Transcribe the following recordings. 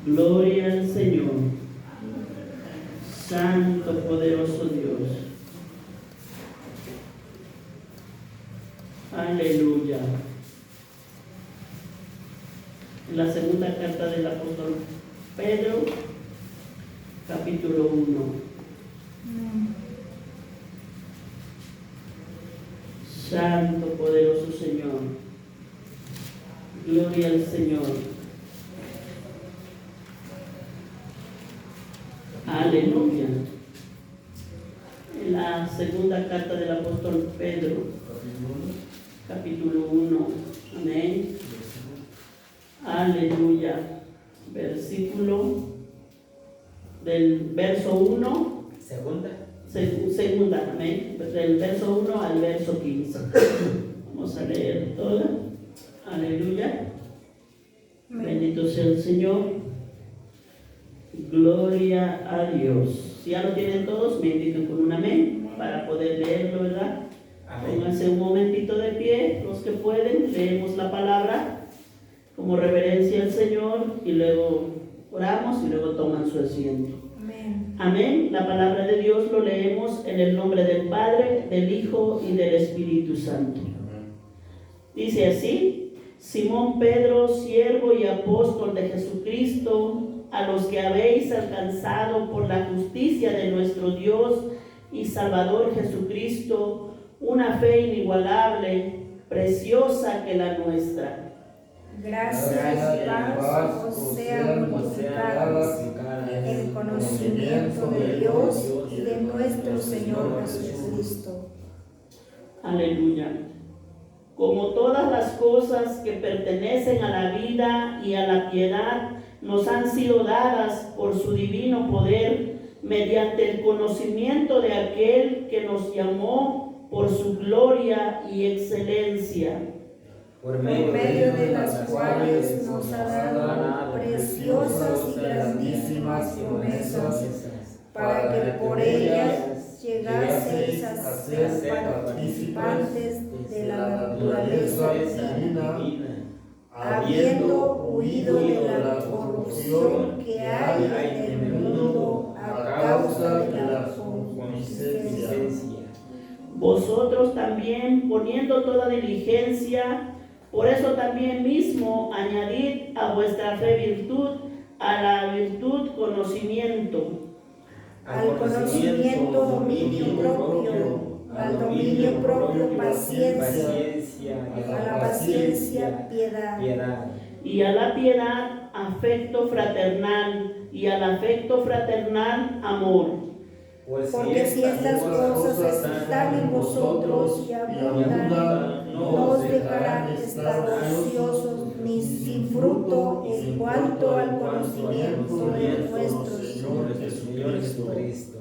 Gloria al Señor. Santo, poderoso Dios. Aleluya. En la segunda carta del apóstol Pedro, capítulo 1. Santo, poderoso Señor. Gloria al Señor. Aleluya. En la segunda carta del apóstol Pedro, capítulo 1. Amén. Aleluya. Versículo del verso 1. Segunda, amén. Del verso 1 al verso 15. Vamos a leer toda. Aleluya. Bendito sea el Señor. Gloria a Dios. Si ya lo tienen todos, me indican con un amén para poder leerlo, ¿verdad? Amén. Pónganse un momentito de pie, los que pueden. Leemos la palabra como reverencia al Señor y luego oramos y luego toman su asiento. Amén. Amén. La palabra de Dios lo leemos en el nombre del Padre, del Hijo y del Espíritu Santo. Amén. Dice así: Simón Pedro, siervo y apóstol de Jesucristo, a los que habéis alcanzado por la justicia de nuestro Dios y Salvador Jesucristo una fe inigualable, preciosa que la nuestra. Gracias y paz os sean multiplicadas en el conocimiento de Dios y de nuestro Señor Jesucristo. Aleluya. Como todas las cosas que pertenecen a la vida y a la piedad nos han sido dadas por su divino poder, mediante el conocimiento de aquel que nos llamó por su gloria y excelencia, por medio de las cuales nos ha dado preciosas y grandísimas promesas, para que por ellas llegaseis a ser participantes de la naturaleza divina, habiendo huido de la corrupción que hay en el mundo a causa de la concupiscencia. Vosotros también, poniendo toda diligencia, por eso también mismo añadid a vuestra fe virtud, a la virtud conocimiento, al conocimiento dominio propio, al dominio propio paciencia, a la paciencia piedad, y a la piedad afecto fraternal, y al afecto fraternal amor. Porque si estas cosas están en vosotros y abundan, no os dejarán estar ociosos ni sin fruto en cuanto al conocimiento de nuestro Señor Jesucristo.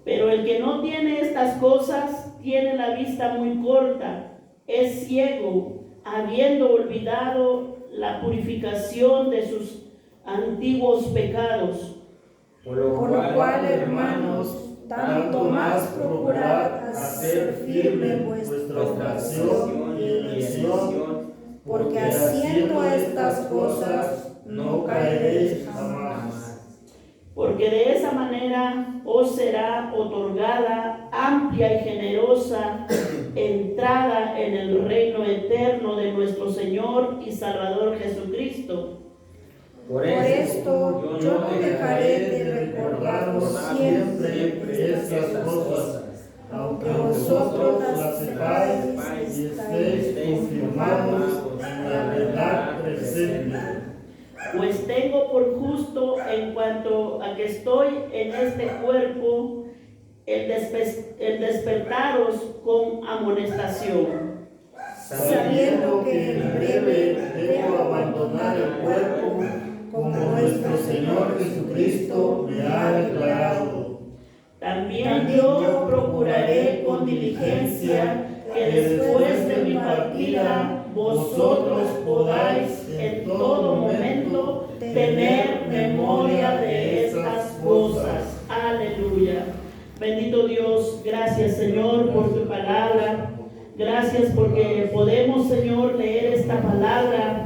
Pero el que no tiene estas cosas tiene la vista muy corta, es ciego, habiendo olvidado la purificación de sus antiguos pecados. Por lo cual, hermanos, tanto más procurad hacer firme vuestra oración y elección, porque haciendo estas cosas no caeréis jamás. Porque de esa manera os será otorgada amplia y generosa entrada en el reino eterno de nuestro Señor y Salvador Jesucristo. Por esto yo no dejaré de recordaros siempre estas cosas, aunque vosotros las sepáis y estéis confirmados en la verdad presente. Pues tengo por justo, en cuanto a que estoy en este cuerpo, el despertaros con amonestación, sabiendo que en breve debo abandonar el cuerpo, como nuestro Señor Jesucristo me ha declarado. También yo procuraré con diligencia que después de mi partida vosotros podáis en todo momento tener memoria de estas cosas. Aleluya. Bendito Dios, gracias Señor por tu palabra. Gracias porque podemos, Señor, leer esta palabra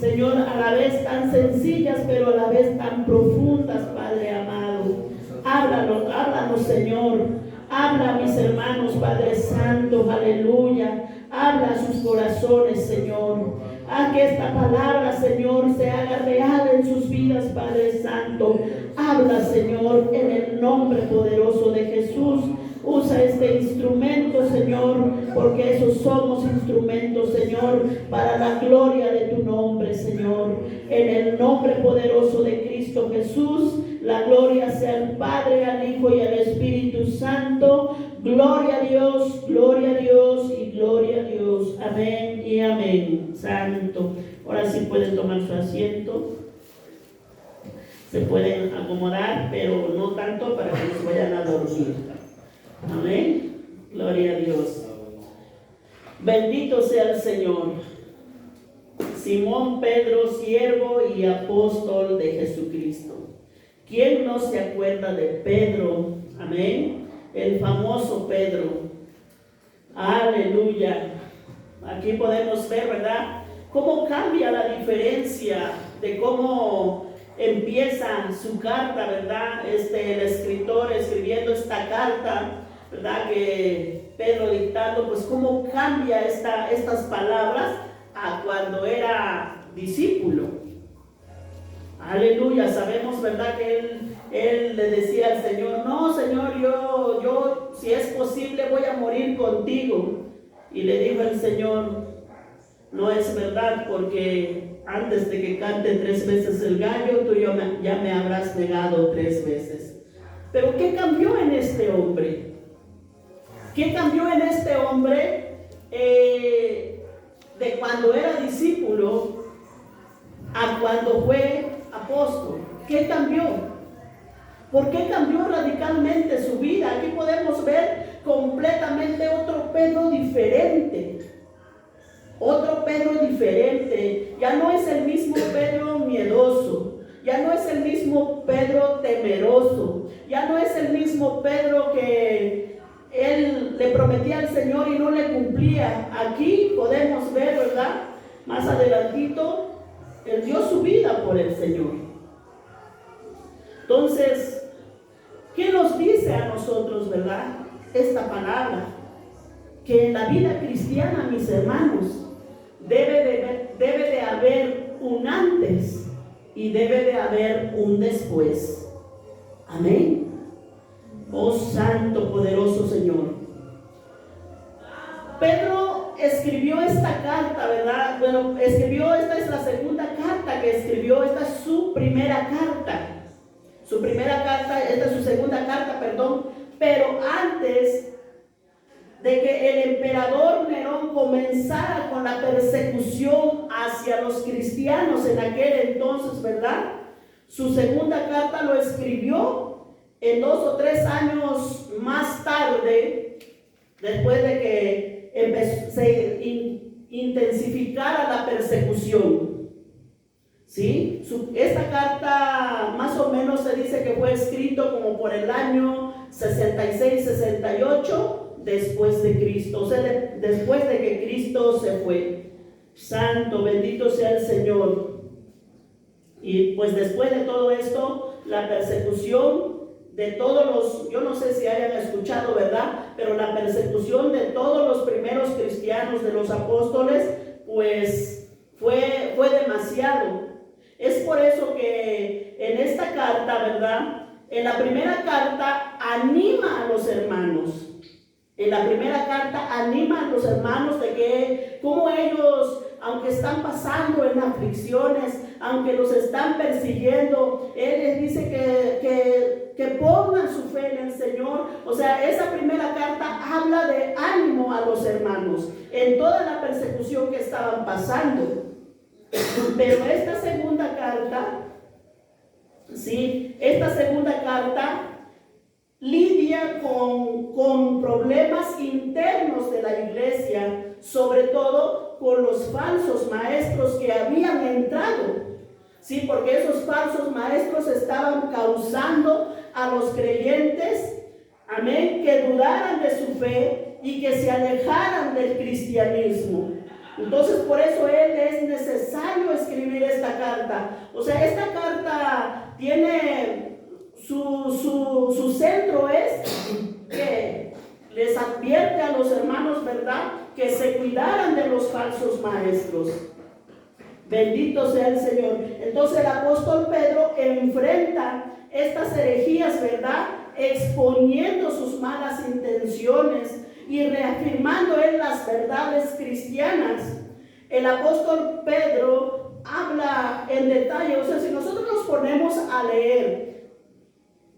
Señor, a la vez tan sencillas, pero a la vez tan profundas, Padre amado. Háblanos, Señor. Habla a mis hermanos, Padre Santo, aleluya. Habla a sus corazones, Señor. Haz que esta palabra, Señor, se haga real en sus vidas, Padre Santo. Habla, Señor, en el nombre poderoso de Jesús. Usa este instrumento, Señor, porque esos somos instrumentos, Señor, para la gloria de tu nombre, Señor. En el nombre poderoso de Cristo Jesús, la gloria sea al Padre, al Hijo y al Espíritu Santo. Gloria a Dios y gloria a Dios. Amén y amén. Santo. Ahora sí pueden tomar su asiento. Se pueden acomodar, pero no tanto para que nos vayan a dormir. Amén. Gloria a Dios. Bendito sea el Señor. Simón Pedro, siervo y apóstol de Jesucristo. ¿Quién no se acuerda de Pedro? Amén. El famoso Pedro. Aleluya. Aquí podemos ver, ¿verdad?, cómo cambia la diferencia de cómo empieza su carta, ¿verdad? El escritor escribiendo esta carta, ¿verdad?, que Pedro dictando, pues cómo cambia estas palabras a cuando era discípulo. Aleluya. Sabemos, ¿verdad?, que él le decía al Señor: no, Señor, yo si es posible voy a morir contigo. Y le dijo el Señor: no es verdad, porque antes de que cante 3 veces el gallo, tú ya me habrás negado 3 veces. Pero ¿qué cambió en este hombre? ¿Qué cambió en este hombre de cuando era discípulo a cuando fue apóstol? ¿Qué cambió? ¿Por qué cambió radicalmente su vida? Aquí podemos ver completamente otro Pedro diferente. Otro Pedro diferente. Ya no es el mismo Pedro miedoso. Ya no es el mismo Pedro temeroso. Ya no es el mismo Pedro que él le prometía al Señor y no le cumplía. Aquí podemos ver, ¿verdad?, más adelantito, él dio su vida por el Señor. Entonces, ¿qué nos dice a nosotros, verdad, esta palabra? Que en la vida cristiana, mis hermanos, debe de haber un antes y debe de haber un después. Amén. Oh Santo poderoso Señor. Pedro escribió esta carta, ¿verdad? Bueno, esta es la segunda carta que escribió. Esta es su primera carta. Esta es su segunda carta, perdón. Pero antes de que el emperador Nerón comenzara con la persecución hacia los cristianos en aquel entonces, ¿verdad?, su segunda carta lo escribió en 2 o 3 años más tarde, después de que se intensificara la persecución. ¿Sí? Esta carta más o menos se dice que fue escrito como por el año 66-68 después de Cristo, o sea, después de que Cristo se fue. Santo, bendito sea el Señor. Y pues después de todo esto, la persecución de todos los, yo no sé si hayan escuchado, ¿verdad?, pero la persecución de todos los primeros cristianos, de los apóstoles, pues fue demasiado. Es por eso que en esta carta, ¿verdad?, en la primera carta anima a los hermanos. En la primera carta anima a los hermanos de que como ellos, aunque están pasando en aflicciones, aunque los están persiguiendo, él les dice que pongan su fe en el Señor. O sea, esa primera carta habla de ánimo a los hermanos en toda la persecución que estaban pasando. Pero esta segunda carta, sí, esta segunda carta lidia con problemas internos de la iglesia, sobre todo con los falsos maestros que habían entrado. Sí, porque esos falsos maestros estaban causando a los creyentes, amén, que dudaran de su fe y que se alejaran del cristianismo. Entonces por eso él es necesario escribir esta carta. O sea, esta carta tiene su centro es que les advierte a los hermanos, ¿verdad?, que se cuidaran de los falsos maestros. Bendito sea el Señor. Entonces el apóstol Pedro enfrenta estas herejías, ¿verdad?, exponiendo sus malas intenciones y reafirmando en las verdades cristianas. El apóstol Pedro habla en detalle. O sea, si nosotros nos ponemos a leer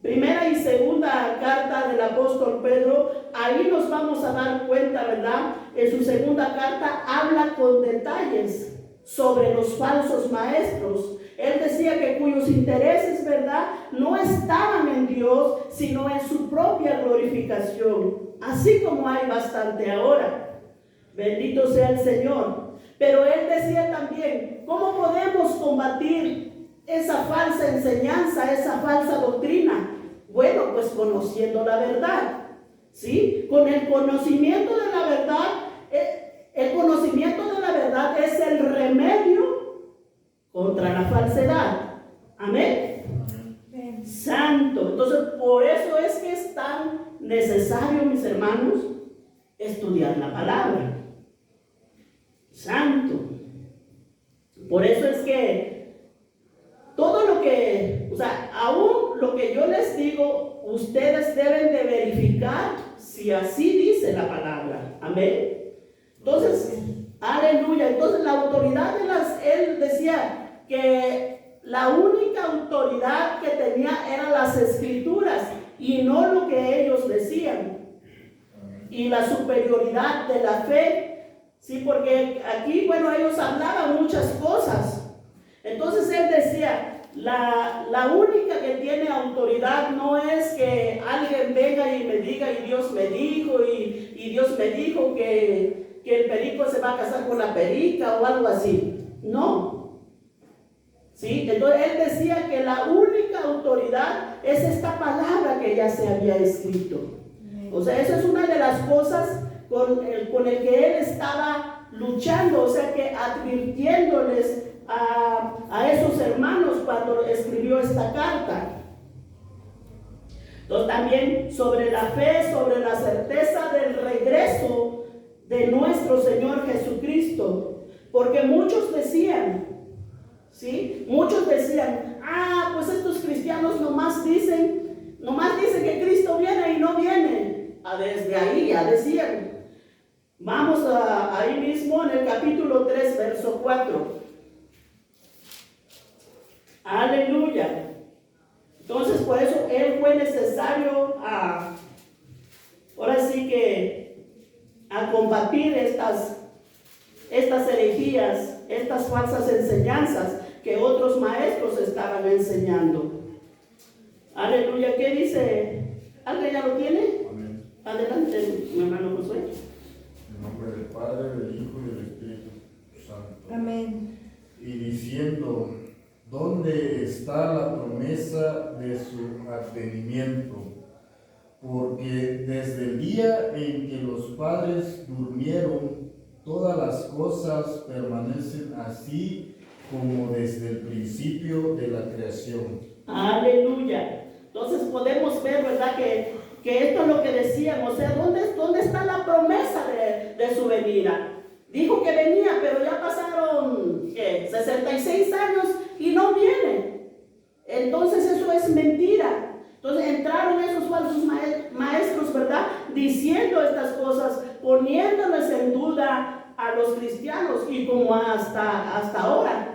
primera y segunda carta del apóstol Pedro, ahí nos vamos a dar cuenta, ¿verdad? En su segunda carta habla con detalles sobre los falsos maestros. Él decía que cuyos intereses, ¿verdad?, no estaban en Dios, sino en su propia glorificación, así como hay bastante ahora. Bendito sea el Señor. Pero él decía también, ¿cómo podemos combatir esa falsa enseñanza, esa falsa doctrina? Bueno, pues conociendo la verdad, ¿sí? Con el conocimiento de la verdad, el conocimiento de la verdad es el remedio contra la falsedad. Amén. Amén. Santo. Entonces, por eso es que es tan necesario, mis hermanos, estudiar la palabra. Santo. Por eso es que todo lo que, o sea, aún lo que yo les digo, ustedes deben de verificar si así dice la palabra. Amén. Entonces, aleluya. Entonces la autoridad él decía que la única autoridad que tenía eran las escrituras y no lo que ellos decían. Y la superioridad de la fe, sí, porque aquí, bueno, ellos hablaban muchas cosas. Entonces él decía, la única que tiene autoridad no es que alguien venga y me diga, y Dios me dijo, y Dios me dijo que el perico se va a casar con la perica o algo así. No. ¿Sí? Entonces él decía que la única autoridad es esta palabra que ya se había escrito. O sea, eso es una de las cosas con el que él estaba luchando, o sea, que advirtiéndoles a esos hermanos cuando escribió esta carta. Entonces también sobre la fe, sobre la certeza del regreso de nuestro Señor Jesucristo, porque muchos decían, ¿sí? Muchos decían, pues estos cristianos nomás dicen que Cristo viene y no viene. Desde ahí ya decían. Vamos ahí mismo en el capítulo 3, verso 4. Aleluya. Entonces por eso él fue necesario ahora sí que a combatir estas herejías, estas falsas enseñanzas que otros maestros estaban enseñando. Aleluya. ¿Qué dice? ¿Alguien ya lo tiene? Amén. Adelante, mi hermano Josué. En nombre del Padre, del Hijo y del Espíritu Santo. Amén. Y diciendo, ¿dónde está la promesa de su advenimiento? Porque desde el día en que los padres durmieron, todas las cosas permanecen así como desde el principio de la creación. Aleluya. Entonces podemos ver, ¿verdad?, que esto es lo que decían. O sea, ¿dónde está la promesa de su venida? Dijo que venía, pero ya pasaron 66 años y no viene. Entonces eso es mentira. Entonces entraron esos falsos maestros, ¿verdad?, diciendo estas cosas, poniéndoles en duda a los cristianos. Y como hasta ahora.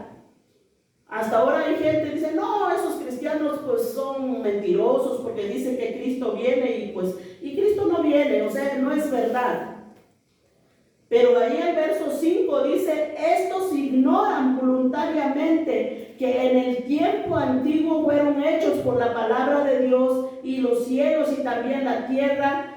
Hasta ahora hay gente que dice, no, esos cristianos pues son mentirosos porque dicen que Cristo viene y Cristo no viene, o sea, no es verdad. Pero ahí el verso 5 dice, estos ignoran voluntariamente que en el tiempo antiguo fueron hechos por la palabra de Dios y los cielos y también la tierra,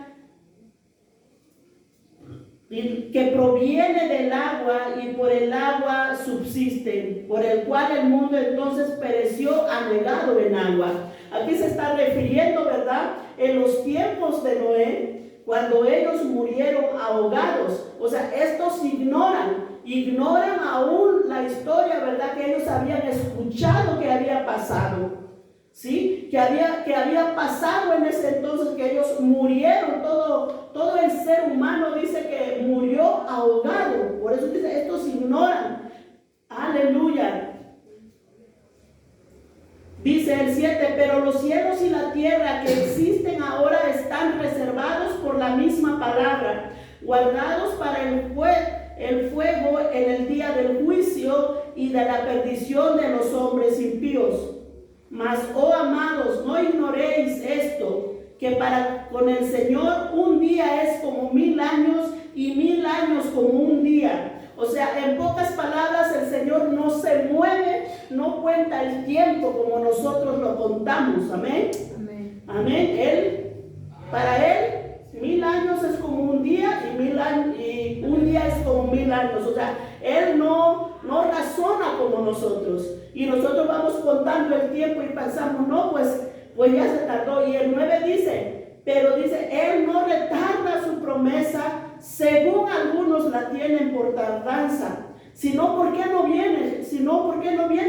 que proviene del agua y por el agua subsisten, por el cual el mundo entonces pereció anegado en agua. Aquí se está refiriendo, ¿verdad?, en los tiempos de Noé, cuando ellos murieron ahogados. O sea, estos ignoran ignoran aún la historia, ¿verdad? Que ellos habían escuchado que había pasado, ¿sí? Que había pasado en ese entonces, que ellos murieron, todo el ser humano dice que murió ahogado. Por eso dice, estos ignoran. Aleluya. Dice el 7, pero los cielos y la tierra que existen ahora están reservados por la misma palabra, guardados para el fuego en el día del juicio y de la perdición de los hombres impíos. Mas, oh amados, no ignoréis esto, que para con el Señor un día es como 1000 años y 1000 años como un día. O sea, en pocas palabras, el Señor no se mueve, no cuenta el tiempo como nosotros lo contamos. Amén. Amén. Amén. Para Él, 1000 años es como un día y un día es como 1000 años. O sea, Él no razona como nosotros. Y nosotros vamos contando el tiempo y pensamos, no, pues ya se tardó. Y el 9 dice, pero dice, Él no retarda su promesa, según algunos la tienen por tardanza, sino ¿por qué no viene?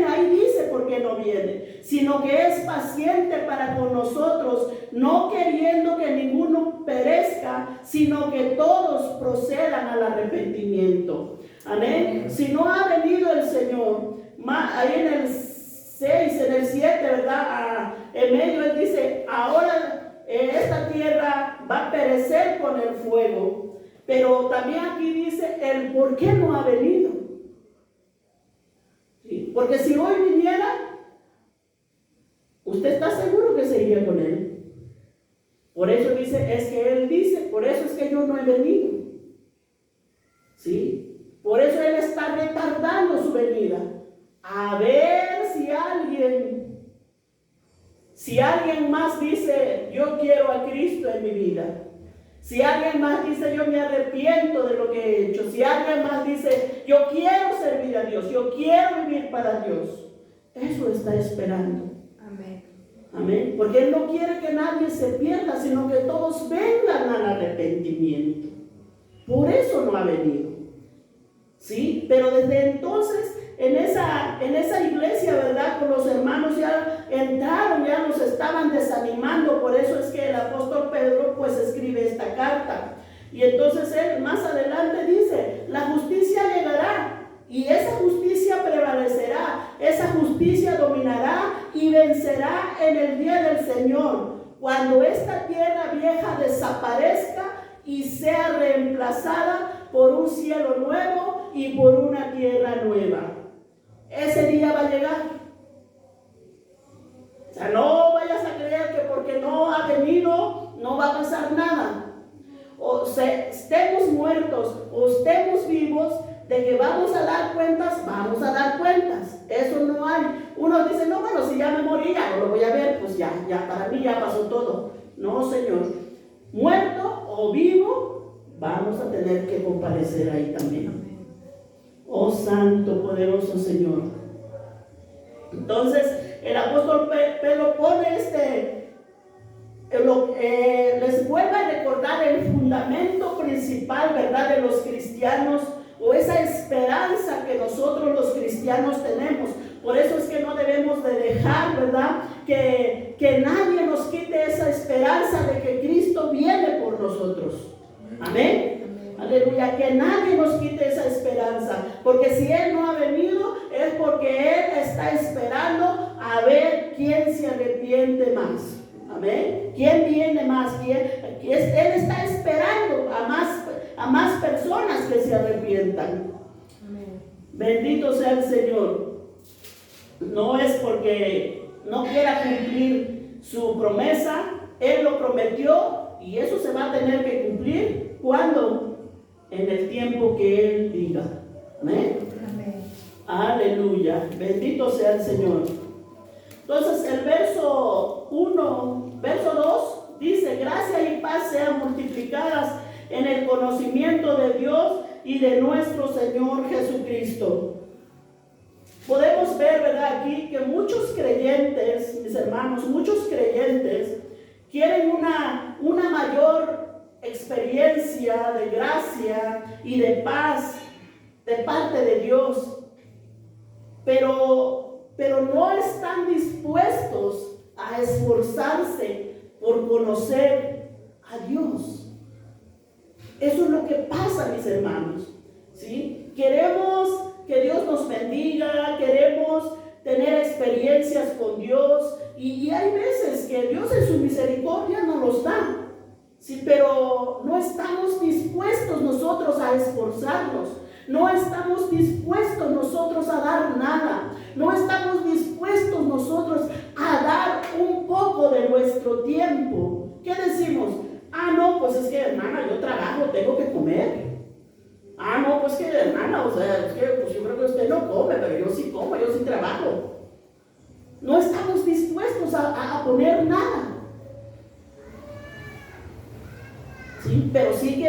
Ahí dice por qué no viene, sino que es paciente para con nosotros, no queriendo que ninguno perezca, sino que todos procedan al arrepentimiento. Amén. Si no ha venido el Señor, ahí en el 6, en el 7, ¿verdad? En medio Él dice, ahora esta tierra va a perecer con el fuego. Pero también aquí dice el por qué no ha venido. ¿Sí? Porque si hoy viniera, usted está seguro que se iría con Él. Por eso dice, es que Él dice, por eso es que yo no he venido. ¿Sí? Por eso Él está retardando su venida. A ver si alguien más dice, yo quiero a Cristo en mi vida. Si alguien más dice, yo me arrepiento de lo que he hecho. Si alguien más dice, yo quiero servir a Dios, yo quiero vivir para Dios. Eso está esperando. Amén. Amén. Porque Él no quiere que nadie se pierda, sino que todos vengan al arrepentimiento. Por eso no ha venido. ¿Sí? Pero desde entonces, en esa iglesia, ¿verdad? Con los hermanos ya entraron, ya nos estaban desanimando. Por eso es que el apóstol Pedro pues escribe esta carta. Y entonces él más adelante dice, la justicia llegará y esa justicia prevalecerá, esa justicia dominará y vencerá en el día del Señor, cuando esta tierra vieja desaparezca y sea reemplazada por un cielo nuevo y por una tierra nueva. Ese día va a llegar. O sea, no vayas a creer que porque no ha venido no va a pasar nada. O sea, estemos muertos o estemos vivos, de que vamos a dar cuentas, vamos a dar cuentas. Eso no hay. Uno dice, no, bueno, si ya me morí, ya no lo voy a ver, pues ya para mí ya pasó todo. No, Señor. Muerto o vivo, vamos a tener que comparecer ahí también. Oh Santo, poderoso Señor. Entonces, el apóstol Pedro pone les vuelve a recordar el fundamento principal, ¿verdad?, de los cristianos, o esa esperanza que nosotros los cristianos tenemos. Por eso es que no debemos de dejar, ¿verdad?, que nadie nos quite esa esperanza de que Cristo viene por nosotros. Amén. Aleluya, que nadie nos quite esa esperanza, porque si Él no ha venido es porque Él está esperando a ver quién se arrepiente más. Amén. ¿Quién viene más? Él está esperando a más personas que se arrepientan. Amén. Bendito sea el Señor. No es porque no quiera cumplir su promesa, Él lo prometió y eso se va a tener que cumplir. ¿Cuándo? En el tiempo que Él diga. Amén. Amén. Aleluya. Bendito sea el Señor. Entonces el verso 2 dice, gracia y paz sean multiplicadas en el conocimiento de Dios y de nuestro Señor Jesucristo. Podemos ver, ¿verdad?, aquí que muchos creyentes, mis hermanos, muchos creyentes quieren una mayor experiencia de gracia y de paz, de parte de Dios, pero no están dispuestos a esforzarse por conocer a Dios. Eso es lo que pasa, mis hermanos, ¿sí? Queremos que Dios nos bendiga, queremos tener experiencias con Dios, y hay veces que Dios en su misericordia nos los da, ¿sí? Pero no estamos dispuestos nosotros a esforzarnos, no estamos dispuestos nosotros a dar nada, no estamos dispuestos nosotros a dar un poco de nuestro tiempo. ¿Qué decimos? No, pues es que, hermana, yo trabajo, tengo que comer. No, pues que, hermana, o sea, es que pues yo creo que usted no come, pero yo sí como, yo sí trabajo. No estamos dispuestos a poner nada. Sí, pero sí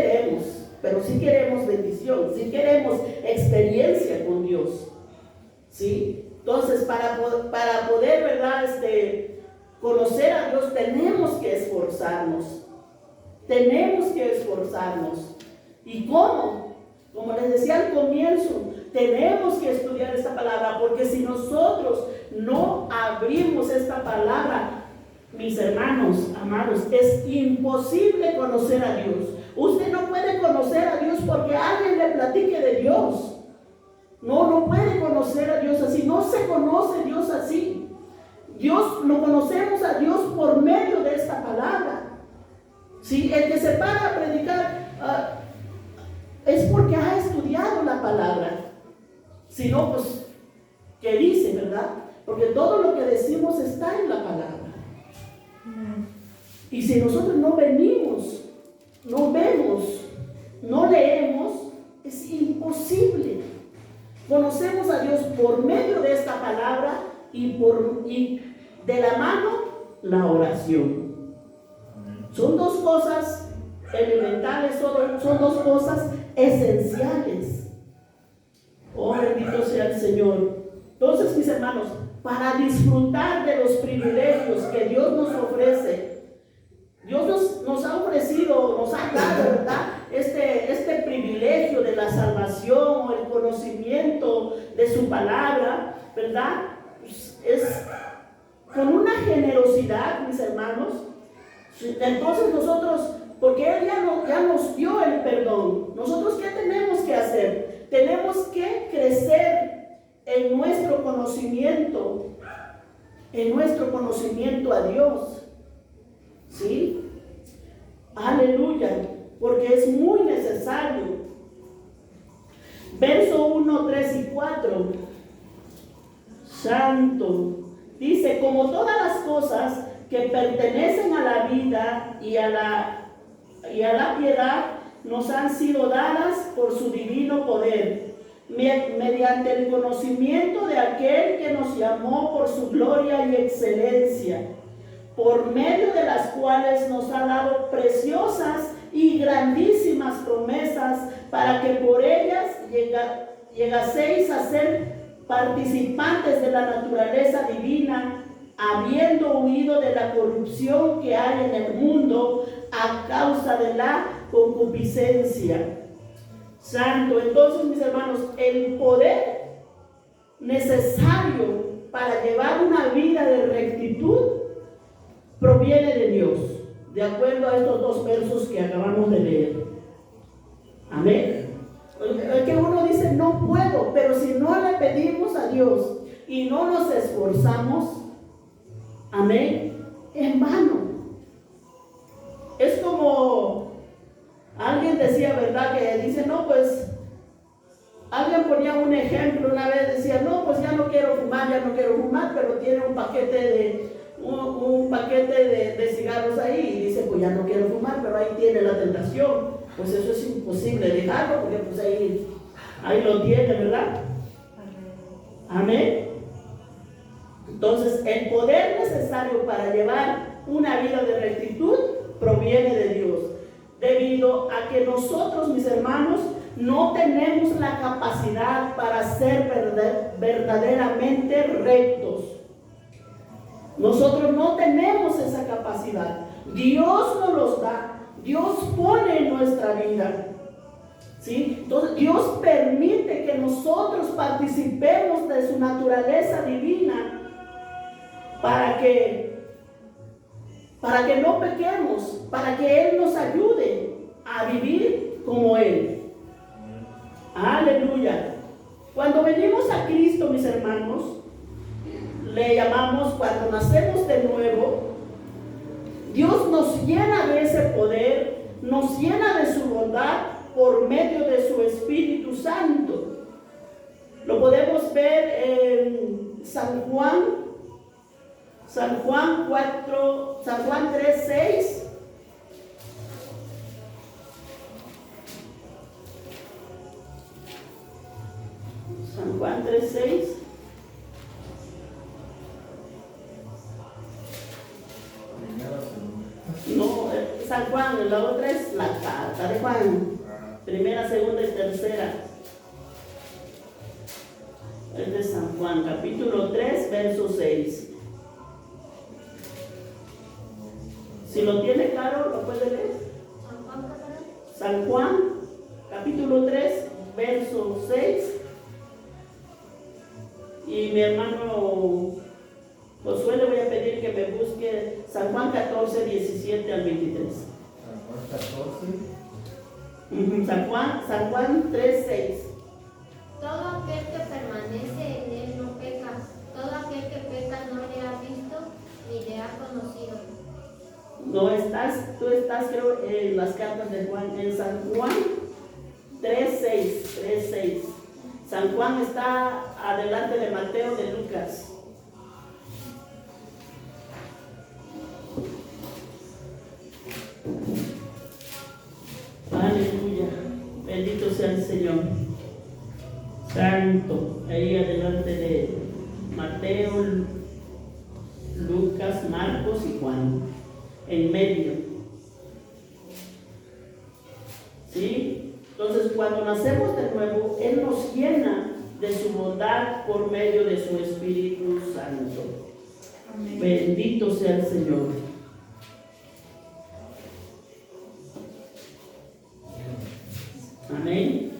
queremos bendición, sí queremos experiencia con Dios. ¿Sí? Entonces, para poder, ¿verdad? Conocer a Dios, tenemos que esforzarnos. Tenemos que esforzarnos. ¿Y cómo? Como les decía al comienzo, tenemos que estudiar esta palabra, porque si nosotros no abrimos esta palabra, mis hermanos amados, es imposible conocer a Dios. Usted no puede conocer a Dios porque alguien le platique de Dios. No puede conocer a Dios así. No se conoce a Dios así. Dios, lo conocemos a Dios por medio de esta palabra. ¿Sí? El que se para a predicar es porque ha estudiado la palabra. Si no, pues, ¿qué dice, verdad? Porque todo lo que decimos está en la palabra. Y si nosotros no venimos, no vemos, no leemos, es imposible. Conocemos a Dios por medio de esta palabra y de la mano la oración. Son dos cosas elementales, son dos cosas esenciales. Oh, bendito sea el Señor. Entonces, mis hermanos, para disfrutar de los privilegios que Dios nos ofrece, Dios nos ha ofrecido, nos ha dado, ¿verdad? Este privilegio de la salvación, el conocimiento de su palabra, ¿verdad? Pues es con una generosidad, mis hermanos. Entonces nosotros, porque Él ya nos dio el perdón, nosotros ¿qué tenemos que hacer? Tenemos que crecer en nuestro conocimiento a Dios. ¿Sí? Aleluya, porque es muy necesario. Verso 1, 3 y 4. Santo. Dice, como todas las cosas que pertenecen a la vida y a la piedad nos han sido dadas por su divino poder, mediante el conocimiento de aquel que nos llamó por su gloria y excelencia, por medio de las cuales nos ha dado preciosas y grandísimas promesas, para que por ellas llegaseis a ser participantes de la naturaleza divina, habiendo huido de la corrupción que hay en el mundo a causa de la concupiscencia. Santo. Entonces, mis hermanos, el poder necesario para llevar una vida de rectitud proviene de Dios, de acuerdo a estos dos versos que acabamos de leer. Amén. Es que uno dice, no puedo, pero si no le pedimos a Dios y no nos esforzamos, amén, en vano. Es como alguien decía, ¿verdad? Que dice, no, pues, alguien ponía un ejemplo una vez, decía, no, pues ya no quiero fumar, pero tiene un paquete de cigarros ahí, y dice, pues ya no quiero fumar, pero ahí tiene la tentación. Pues eso es imposible dejarlo, porque pues ahí lo tiene, ¿verdad? Amén. Entonces, el poder necesario para llevar una vida de rectitud proviene de Dios, debido a que nosotros, mis hermanos, no tenemos la capacidad para ser verdaderamente rectos. Nosotros no tenemos esa capacidad. Dios nos los da. Dios pone en nuestra vida. ¿Sí? Entonces Dios permite que nosotros participemos de su naturaleza divina para que no pequemos, para que Él nos ayude a vivir como Él. Aleluya. Cuando venimos a Cristo, mis hermanos, le llamamos cuando nacemos de nuevo, Dios nos llena de ese poder, nos llena de su bondad por medio de su Espíritu Santo. Lo podemos ver en San Juan 3:6. San Juan 3:6. No, San Juan, la otra es la carta de Juan. Primera, segunda y tercera. Es de San Juan, capítulo 3, verso 6. Si lo tiene claro, ¿lo puede leer? San Juan, capítulo 3, verso 6. Y mi hermano Josué le voy a pedir que me busque San Juan 14, 17 al 23. San Juan 14. San Juan 3, 6. Todo aquel que permanece en él no peca. Todo aquel que peca no le ha visto ni le ha conocido. Tú estás creo en las cartas de Juan, en San Juan 3:6. San Juan está adelante de Mateo, de Lucas. Aleluya, bendito sea el Señor. Santo, ahí adelante de Mateo, Lucas, Marcos y Juan, en medio. ¿Sí? Entonces, cuando nacemos de nuevo, Él nos llena de su bondad por medio de su Espíritu Santo. Amén. Bendito sea el Señor. Amén.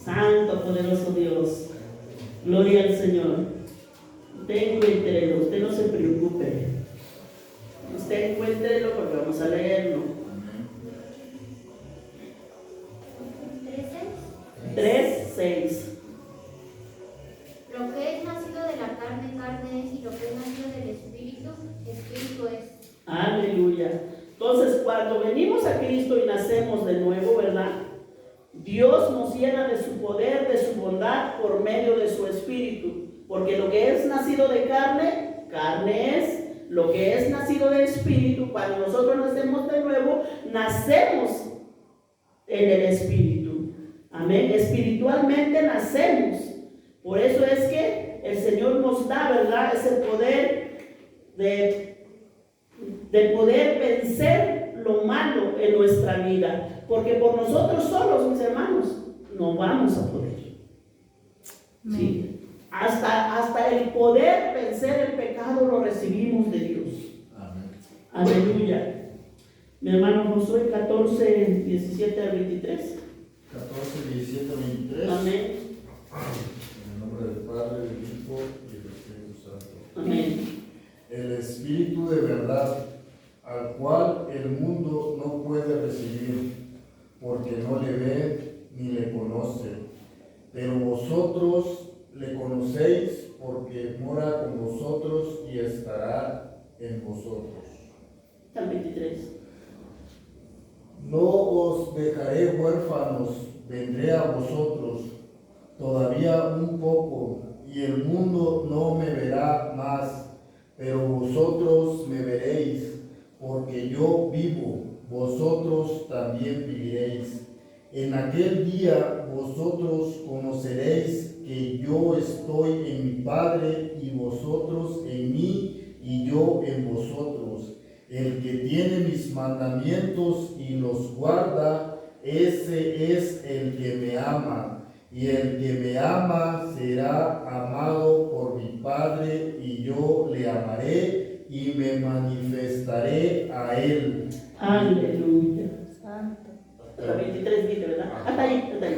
Santo, poderoso Dios. Gloria al Señor. Usted encuéntrelo, usted no se preocupe. Usted encuéntrelo porque vamos a leerlo. 3:6. Lo que es nacido de la carne, carne es, y lo que es nacido del Espíritu, Espíritu es. Aleluya. Entonces, cuando venimos a Cristo y nacemos de nuevo, ¿verdad? Dios nos llena de su poder, de su bondad por medio de su Espíritu. Porque lo que es nacido de carne, carne es. Lo que es nacido de Espíritu, cuando nosotros nacemos de nuevo, nacemos en el Espíritu. Amén. Espiritualmente nacemos. Por eso es que el Señor nos da, ¿verdad?, ese poder de poder vencer lo malo en nuestra vida. Porque por nosotros solos, mis hermanos, no vamos a poder. ¿Sí? Hasta el poder vencer el pecado lo recibimos de Dios. Amén. Aleluya. Mi hermano Josué 14, 17 al 23. 14, 17, 23. Amén. En el nombre del Padre, del Hijo y del Espíritu Santo. Amén. El Espíritu de verdad, al cual el mundo no puede recibir, porque no le ve ni le conoce. Pero vosotros le conocéis, porque mora con vosotros y estará en vosotros. Al 23. No os dejaré huérfanos, vendré a vosotros. Todavía un poco, y el mundo no me verá más, pero vosotros me veréis, porque yo vivo, vosotros también viviréis. En aquel día vosotros conoceréis que yo estoy en mi Padre, y vosotros en mí, y yo en vosotros. El que tiene mis mandamientos y los guarda, ese es el que me ama. Y el que me ama será amado por mi Padre, y yo le amaré y me manifestaré a él. Aleluya. Santo. La 23 dice, ¿verdad? Hasta ahí, hasta ahí.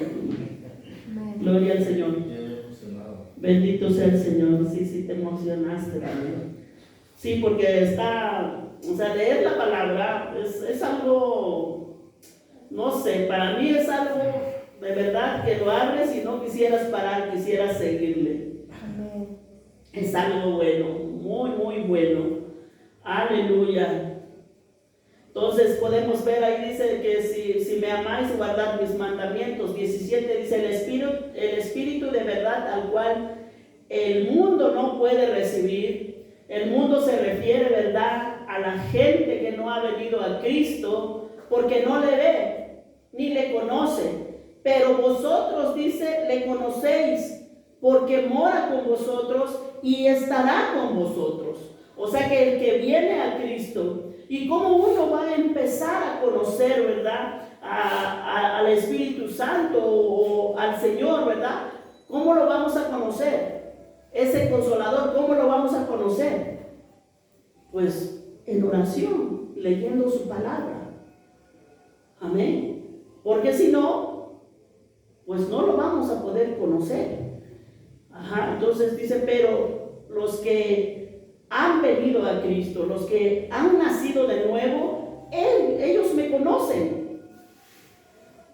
Amén. Gloria al Señor. Bien emocionado. Bendito sea el Señor. Sí, sí, te emocionaste también. Sí, porque está, o sea, leer la palabra es algo, no sé, para mí es algo de verdad que lo abres y no quisieras parar, quisieras seguirle. Amén. Es algo bueno, muy, muy bueno. Aleluya. Entonces podemos ver ahí, dice que si me amáis, guardad mis mandamientos. 17 dice el espíritu de verdad al cual el mundo no puede recibir. El mundo se refiere, ¿verdad?, a la gente que no ha venido a Cristo porque no le ve ni le conoce. Pero vosotros, dice, le conocéis porque mora con vosotros y estará con vosotros. O sea que el que viene a Cristo, y cómo uno va a empezar a conocer, ¿verdad?, al Espíritu Santo o al Señor, ¿verdad? ¿Cómo lo vamos a conocer? Ese Consolador, ¿cómo lo vamos a conocer? Pues en oración, leyendo su palabra. Amén. Porque si no, pues no lo vamos a poder conocer. Ajá, entonces dice, pero los que han venido a Cristo, los que han nacido de nuevo, ellos me conocen.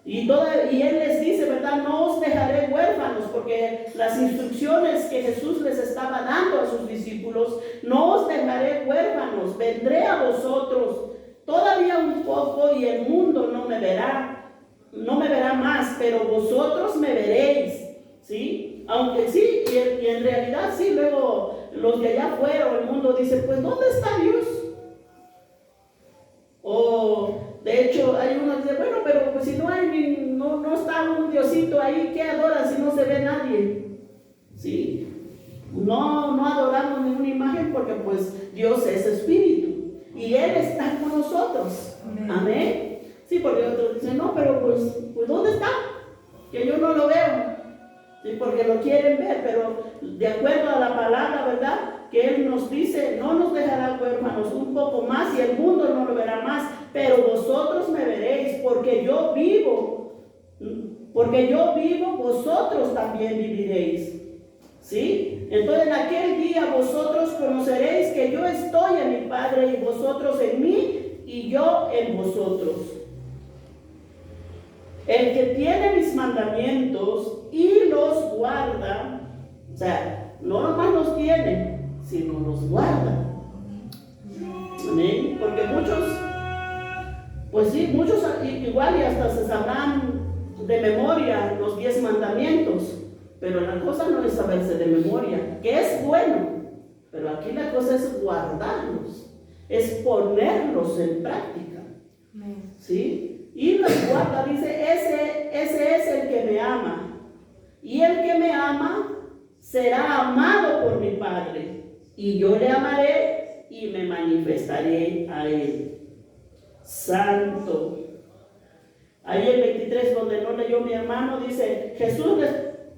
Y Él les dice, ¿verdad? No os dejaré huérfanos, porque las instrucciones que Jesús les estaba dando a sus discípulos, no os dejaré huérfanos, vendré a vosotros todavía un poco y el mundo no me verá más, pero vosotros me veréis, ¿sí? Aunque sí, y en realidad sí, luego los de allá afuera o el mundo dice, pues ¿dónde está Dios? O de hecho hay uno que dice, bueno, pero pues si no está un Diosito ahí, ¿qué adoran si no se ve nadie? ¿Sí? No adoramos ninguna imagen porque pues Dios es espíritu y Él está con nosotros. Amén. Sí, porque otros dicen, no, pero pues ¿dónde está? Que yo no lo veo. Sí, porque lo quieren ver, pero de acuerdo a la palabra, ¿verdad?, que Él nos dice, no nos dejará huérfanos, un poco más y el mundo no lo verá más, pero vosotros me veréis, porque yo vivo, vosotros también viviréis. ¿Sí? Entonces en aquel día vosotros conoceréis que yo estoy en mi Padre y vosotros en mí y yo en vosotros. El que tiene mis mandamientos y los guarda, o sea, no nomás los tiene, sino los guarda. Amén. Porque muchos, pues sí, muchos igual y hasta se sabrán de memoria los 10 mandamientos, pero la cosa no es saberse de memoria, que es bueno, pero aquí la cosa es guardarlos, es ponerlos en práctica. ¿Sí? Y los guarda, dice, ese es el que me ama. Y el que me ama será amado por mi Padre. Y yo le amaré y me manifestaré a él. Santo. Ahí el 23, donde no leyó mi hermano, dice,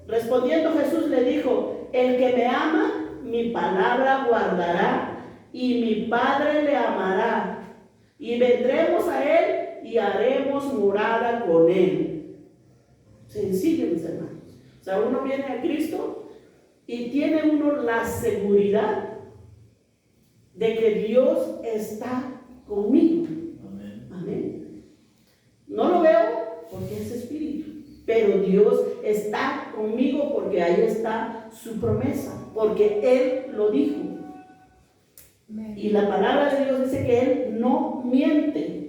respondiendo Jesús le dijo, el que me ama, mi palabra guardará, y mi Padre le amará. Y vendremos a él y haremos morada con él. Sencillo, mis hermanos. O sea, uno viene a Cristo y tiene uno la seguridad de que Dios está conmigo. Amén. Amén. No lo veo porque es espíritu, pero Dios está conmigo porque ahí está su promesa, porque Él lo dijo. Y la palabra de Dios dice que Él no miente.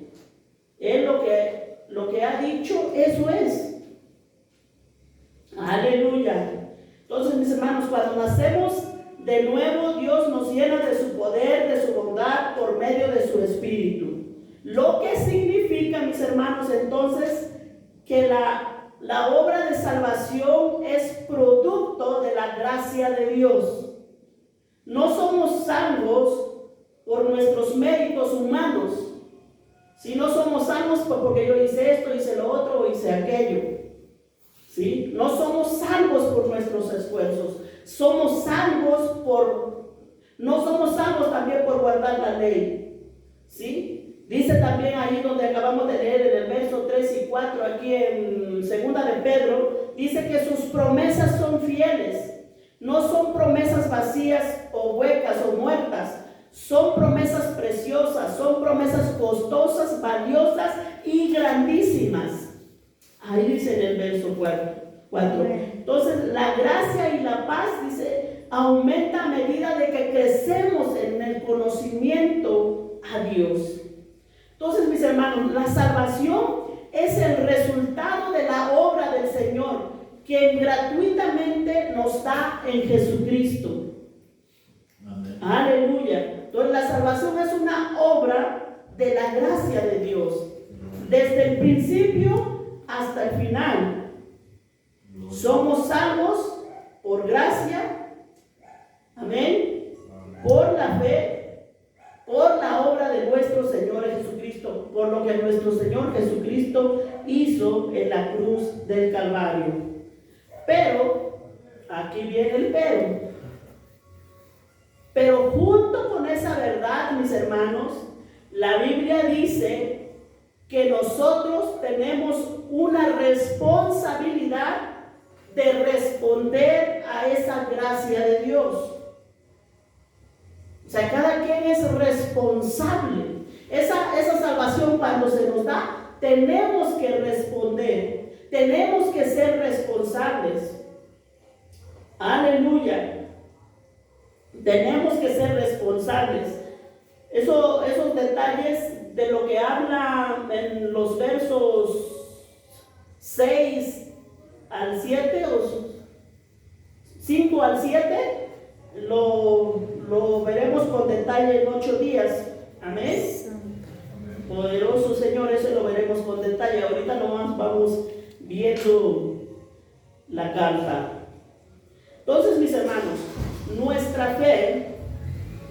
Él lo que ha dicho, eso es. Aleluya. Entonces, mis hermanos, cuando nacemos de nuevo, Dios nos llena de su poder, de su bondad, por medio de su Espíritu. Lo que significa, mis hermanos, entonces, que la obra de salvación es producto de la gracia de Dios. No somos salvos por nuestros méritos humanos. Si no somos salvos porque yo hice esto, hice lo otro o hice aquello. ¿Sí? No somos salvos por nuestros esfuerzos. No somos salvos también por guardar la ley. ¿Sí? Dice también ahí donde acabamos de leer en el verso 3 y 4, aquí en segunda de Pedro, dice que sus promesas son fieles. No son promesas vacías o huecas o muertas. Son promesas preciosas, son promesas costosas, valiosas y grandísimas. Ahí dice en el verso 4. Entonces la gracia y la paz, dice, aumenta a medida de que crecemos en el conocimiento a Dios. Entonces, mis hermanos, la salvación es el resultado de la obra del Señor, quien gratuitamente nos da en Jesucristo. Amén. Aleluya. Entonces la salvación es una obra de la gracia de Dios, desde el principio hasta el final. Somos salvos por gracia, amén, por la fe, por la obra de nuestro Señor Jesucristo, por lo que nuestro Señor Jesucristo hizo en la cruz del Calvario. Pero, aquí viene el pero junto con esa verdad, mis hermanos, la Biblia dice que nosotros tenemos una responsabilidad de responder a esa gracia de Dios. O sea, cada quien es responsable. Esa salvación cuando se nos da, tenemos que responder, tenemos que ser responsables. Aleluya. Tenemos que ser responsables. Esos detalles de lo que habla en los versos 6 al 7 o 5 al 7, lo veremos con detalle en 8 días. Amén. Poderoso Señor, eso lo veremos con detalle. Ahorita nomás vamos viendo la carta. Entonces, mis hermanos, nuestra fe,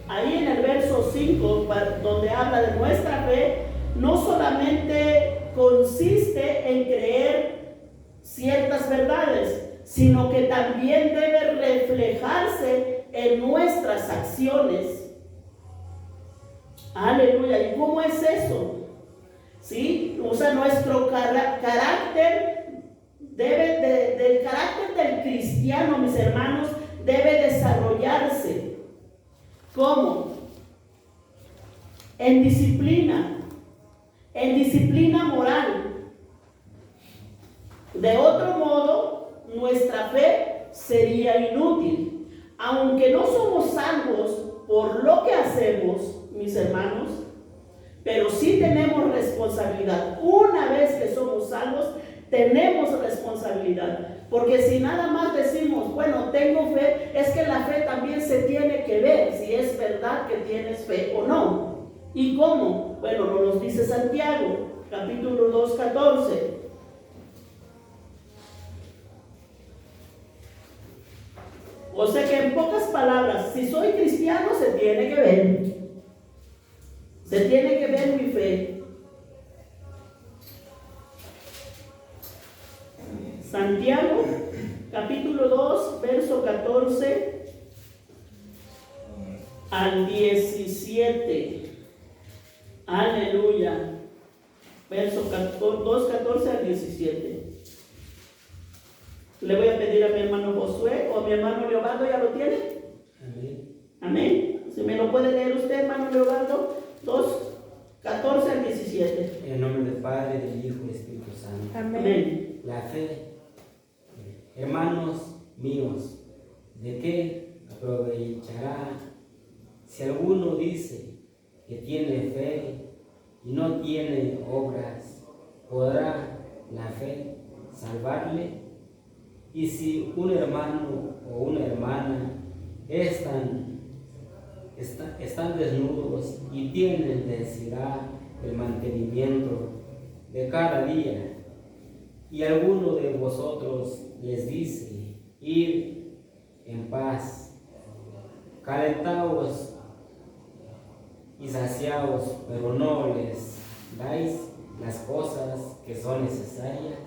ahí en el verso 5, donde habla de nuestra fe, no solamente consiste en creer ciertas verdades, sino que también debe reflejarse en nuestras acciones. Aleluya. ¿Y cómo es eso? ¿Sí? O sea, nuestro carácter del carácter del cristiano, mis hermanos, debe desarrollarse. ¿Cómo? En disciplina moral. De otro modo, nuestra fe sería inútil. Aunque no somos salvos por lo que hacemos, mis hermanos, pero sí tenemos responsabilidad. Una vez que somos salvos, tenemos responsabilidad. Porque si nada más decimos, bueno, tengo fe, es que la fe también se tiene que ver si es verdad que tienes fe o no. ¿Y cómo? Bueno, nos dice Santiago, capítulo 2, 14. O sea que en pocas palabras, si soy cristiano, se tiene que ver. Se tiene que ver mi fe. Santiago, capítulo 2, verso 14 al 17. Aleluya. Verso 2, 14 al 17. Le voy a pedir a mi hermano Josué o a mi hermano Leobardo, ¿ya lo tiene? Amén. Amén. Si me lo puede leer usted, hermano Leobardo, 2, 14 al 17. En el nombre del Padre, del Hijo y del Espíritu Santo. Amén. La fe. Hermanos míos, ¿de qué aprovechará si alguno dice que tiene fe y no tiene obras? ¿Podrá la fe salvarle? Y si un hermano o una hermana están desnudos y tienen necesidad del mantenimiento de cada día, y alguno de vosotros les dice, id en paz, calentaos y saciaos, pero no les dais las cosas que son necesarias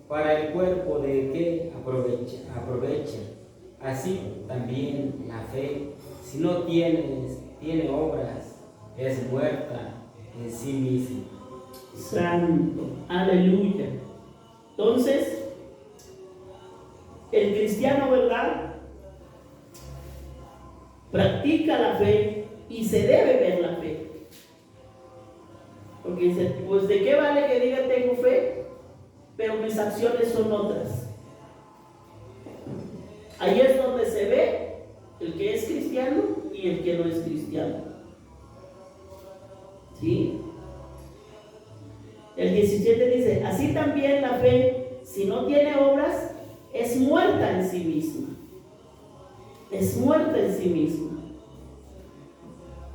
para el cuerpo, de que aprovechen. Así también la fe, si no tiene obras, es muerta. en sí mismo. Santo, aleluya. Entonces, el cristiano, ¿verdad?, practica la fe y se debe ver la fe. Porque dice, pues ¿de qué vale que diga tengo fe, pero mis acciones son otras? Ahí es donde se ve el que es cristiano y el que no es cristiano. ¿Sí? El 17 dice, así también la fe, si no tiene obras, es muerta en sí misma. Es muerta en sí misma.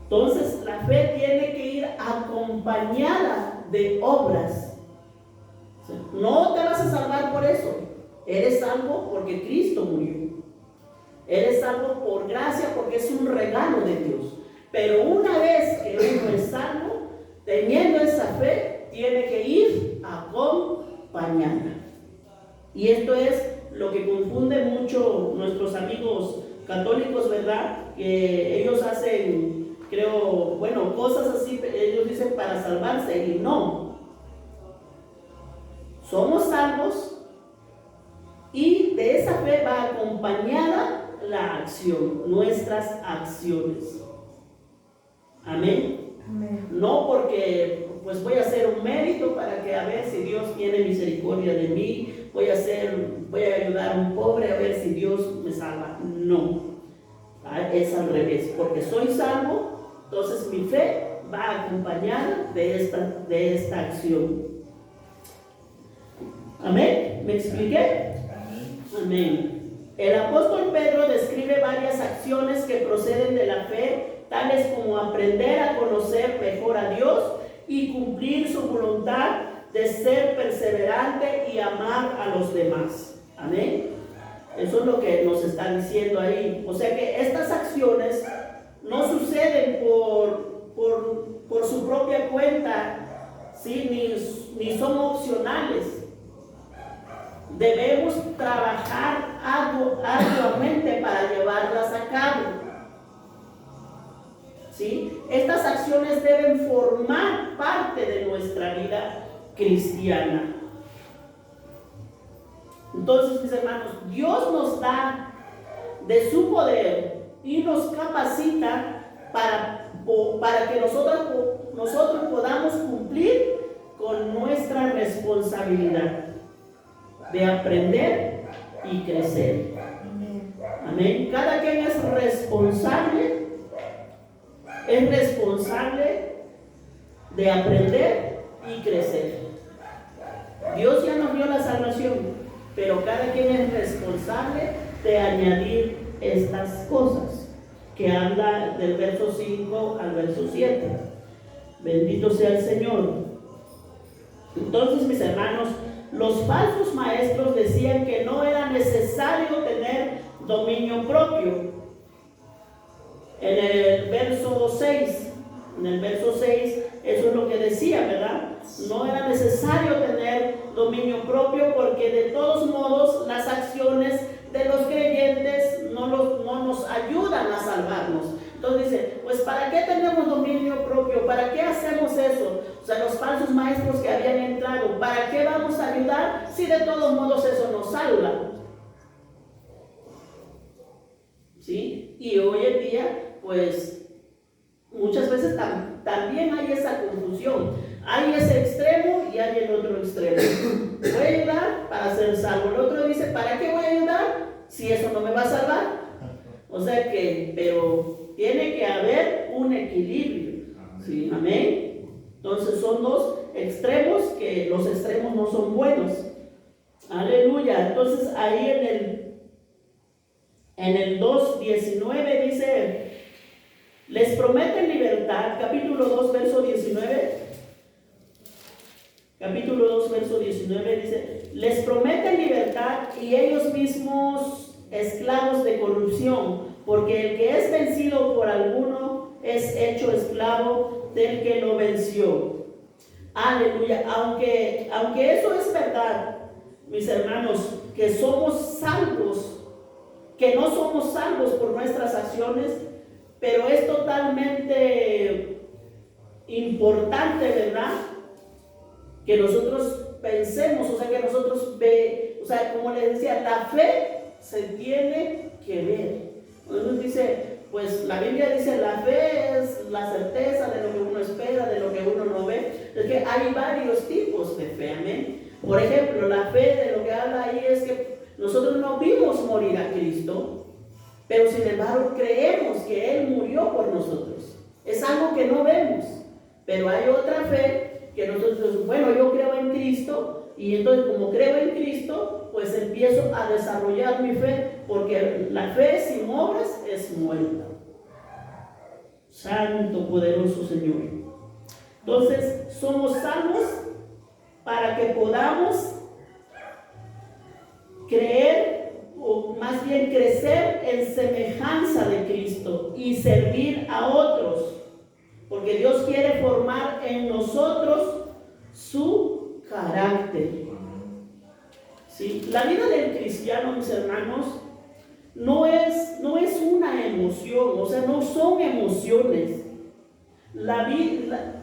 Entonces la fe tiene que ir acompañada de obras. O sea, no te vas a salvar por eso. Eres salvo porque Cristo murió. Eres salvo por gracia porque es un regalo de Dios. Pero una vez que uno es salvo, teniendo esa fe, tiene que ir acompañada. Y esto es lo que confunde mucho nuestros amigos católicos, ¿verdad? Que ellos hacen, creo, bueno, cosas así, ellos dicen para salvarse, y no. Somos salvos y de esa fe va acompañada la acción, nuestras acciones. Amén. Amén. No porque pues voy a hacer un mérito para que a ver si Dios tiene misericordia de mí, voy a ayudar a un pobre a ver si Dios me salva. No, es al revés, porque soy salvo, entonces mi fe va acompañada de esta acción. Amén. ¿Me expliqué? Amén. El apóstol Pedro describe varias acciones que proceden de la fe, tales como aprender a conocer mejor a Dios y cumplir su voluntad de ser perseverante y amar a los demás. Amén. Eso es lo que nos está diciendo ahí. O sea que estas acciones no suceden por su propia cuenta, ¿sí? Ni son opcionales. Debemos trabajar arduamente para llevarlas a cabo. ¿Sí? Estas acciones deben formar parte de nuestra vida cristiana. Entonces, mis hermanos, Dios nos da de su poder y nos capacita para que nosotros podamos cumplir con nuestra responsabilidad de aprender y crecer. Amén. Amén. Cada quien es responsable de aprender y crecer. Dios ya nos dio la salvación, pero cada quien es responsable de añadir estas cosas que habla del verso 5 al verso 7. Bendito sea el Señor. Entonces, mis hermanos, los falsos maestros decían que no era necesario tener dominio propio. En el verso 6, eso es lo que decía, ¿verdad? No era necesario tener dominio propio porque de todos modos las acciones de los creyentes no nos ayudan a salvarnos. Entonces dice, pues ¿para qué tenemos dominio propio? ¿Para qué hacemos eso? O sea, los falsos maestros que habían entrado, ¿para qué vamos a ayudar si de todos modos eso nos salva? ¿Sí? Y hoy en día, pues, muchas veces también hay esa confusión. Hay ese extremo y hay el otro extremo. Voy a ayudar para ser salvo. El otro dice, ¿para qué voy a ayudar si eso no me va a salvar? O sea que, pero tiene que haber un equilibrio. ¿Sí? Amén. Entonces son dos extremos que los extremos no son buenos. Aleluya. Entonces ahí en el 2:19 dice, les prometen libertad, capítulo 2, verso 19. Capítulo 2, verso 19 dice, les prometen libertad y ellos mismos esclavos de corrupción, porque el que es vencido por alguno es hecho esclavo del que lo venció. Aleluya. Aunque eso es verdad, mis hermanos, que somos salvos, que no somos salvos por nuestras acciones, pero es totalmente importante, ¿verdad? Que nosotros pensemos, o sea, que nosotros o sea, como les decía, la fe se tiene que ver. Entonces dice, pues la Biblia dice, la fe es la certeza de lo que uno espera, de lo que uno no ve. Es que hay varios tipos de fe, amén. Por ejemplo, la fe de lo que habla ahí es que nosotros no vimos morir a Cristo, pero sin embargo creemos que Él murió por nosotros. Es algo que no vemos, pero hay otra fe que nosotros, bueno, yo creo en Cristo, y entonces como creo en Cristo, pues empiezo a desarrollar mi fe, porque la fe sin obras es muerta. Santo, poderoso Señor. Entonces, somos salvos para que podamos creer, o más bien crecer en semejanza de Cristo y servir a otros, porque Dios quiere formar en nosotros su carácter. ¿Sí? La vida del cristiano, mis hermanos, no es una emoción, o sea, no son emociones.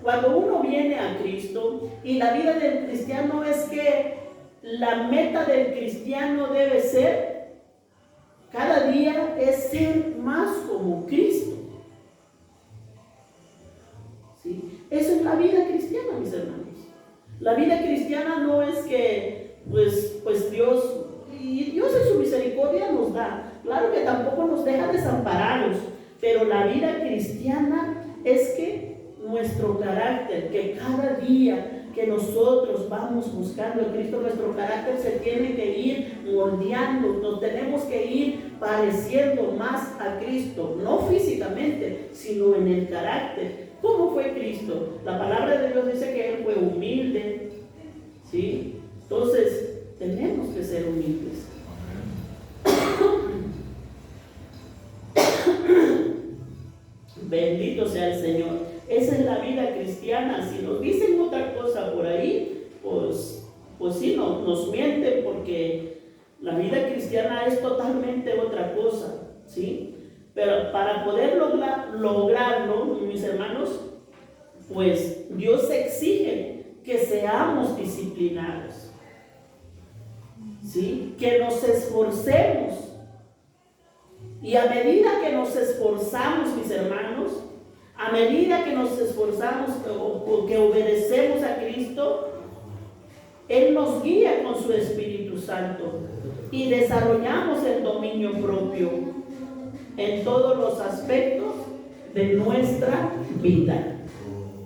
Cuando uno viene a Cristo, y la vida del cristiano es que la meta del cristiano debe ser, cada día es ser más como Cristo. ¿Sí? Eso es la vida cristiana, mis hermanos. La vida cristiana no es que, pues Dios en su misericordia nos da. Claro que tampoco nos deja desamparados, pero la vida cristiana es que nuestro carácter, que cada día que nosotros vamos buscando a Cristo, nuestro carácter se tiene que ir moldeando, nos tenemos que ir pareciendo más a Cristo, no físicamente, sino en el carácter. ¿Cómo fue Cristo? La palabra de Dios dice que Él fue humilde, ¿sí? Entonces, tenemos que ser humildes. Bendito sea el Señor. Esa es la vida cristiana. Si nos dicen otra cosa por ahí, pues sí, nos mienten, porque la vida cristiana es totalmente otra cosa, ¿sí? Pero para poder lograrlo, mis hermanos, pues Dios exige que seamos disciplinados, ¿sí? Que nos esforcemos. Y a medida que nos esforzamos, mis hermanos, a medida que nos esforzamos o que obedecemos a Cristo, Él nos guía con su Espíritu Santo y desarrollamos el dominio propio en todos los aspectos de nuestra vida.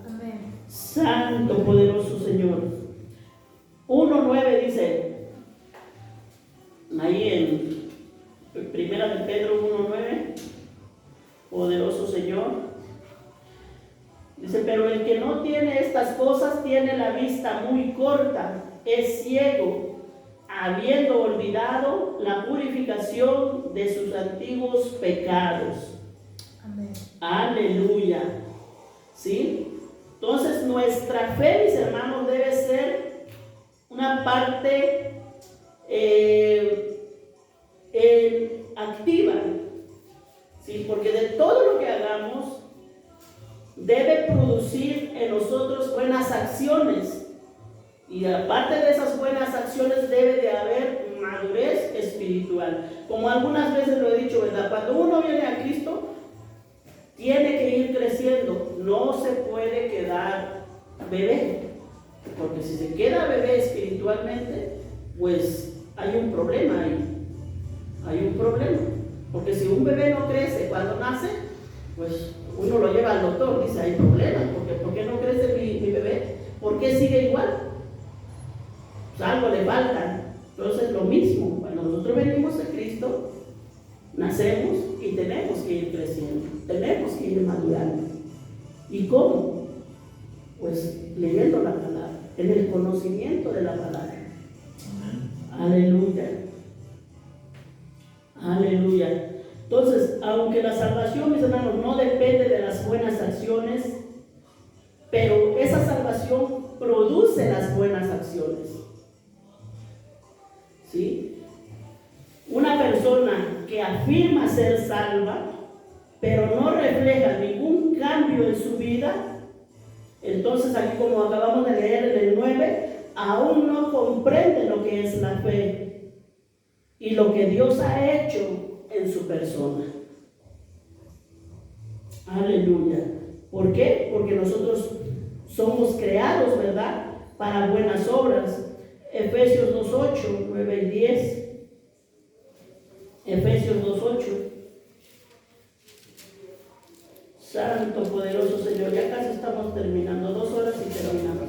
Amén. Santo, poderoso Señor. 1:9 dice, ahí en Primera de Pedro 1:9, poderoso Señor. Dice, pero el que no tiene estas cosas tiene la vista muy corta, es ciego, habiendo olvidado la purificación de sus antiguos pecados. Amén. Aleluya. ¿Sí? Entonces nuestra fe, mis hermanos, debe ser una parte activa, ¿sí? Porque de todo lo que hagamos debe producir en nosotros buenas acciones, y aparte de esas buenas acciones debe de haber madurez espiritual. Como algunas veces lo he dicho, ¿verdad? Cuando uno viene a Cristo, tiene que ir creciendo, no se puede quedar bebé, porque si se queda bebé espiritualmente, pues hay un problema ahí. Hay un problema, porque si un bebé no crece cuando nace, pues uno lo lleva al doctor, dice, hay problemas, porque ¿por qué no crece mi bebé? ¿Por qué sigue igual? Pues algo le falta. Entonces lo mismo, cuando nosotros venimos a Cristo, nacemos y tenemos que ir creciendo, tenemos que ir madurando. ¿Y cómo? Pues leyendo la palabra, en el conocimiento de la palabra. Aleluya. Aleluya. Entonces, aunque la salvación, mis hermanos, no depende de las buenas acciones, pero esa salvación produce las buenas acciones. ¿Sí? Una persona que afirma ser salva, pero no refleja ningún cambio en su vida, Entonces aquí, como acabamos de leer en el 9, aún no comprenden lo que es la fe y lo que Dios ha hecho en su persona. Aleluya. ¿Por qué? Porque nosotros somos creados, ¿verdad?, para buenas obras. Efesios 2:8, 9 y 10. Efesios 2:8. Santo, poderoso Señor, ya casi estamos terminando, 2 horas y terminamos.